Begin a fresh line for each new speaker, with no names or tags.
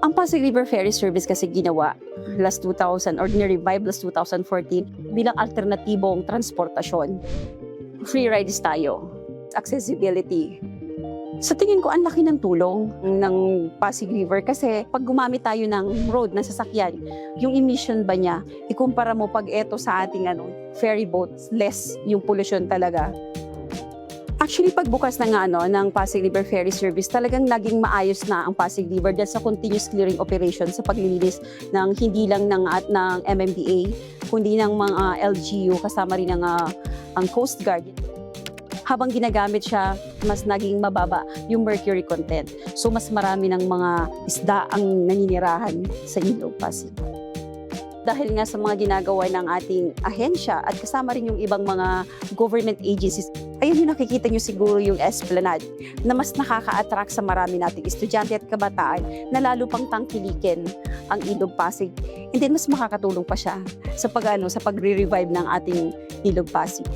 Ang Pasig River Ferry Service kasi ginawa last 2000 or ni-revive last 2014 bilang alternatibong transportasyon. Free rides tayo. Accessibility. Sa tingin ko, ang laki ng tulong ng Pasig River kasi pag gumamit tayo ng road, ng sasakyan, yung emission ba niya, ikumpara mo pag eto sa ating ferry boats, less yung pollution talaga. Actually, pagbukas ng Pasig River Ferry Service, talagang naging maayos na ang Pasig River dahil sa continuous clearing operation sa paglilinis ng hindi lang ng MMDA, kundi ng mga LGU, kasama rin ang Coast Guard. Habang ginagamit siya, mas naging mababa yung mercury content. So mas marami ng mga isda ang naninirahan sa Ilog Pasig. Dahil nga sa mga ginagawa ng ating ahensya at kasama rin yung ibang mga government agencies, ayun yung nakikita nyo siguro yung Esplanade na mas nakaka-attract sa marami nating estudyante at kabataan na lalo pang tangkilikin ang Ilog Pasig. And then mas makakatulong pa siya sa pag-re-revive ng ating Ilog Pasig.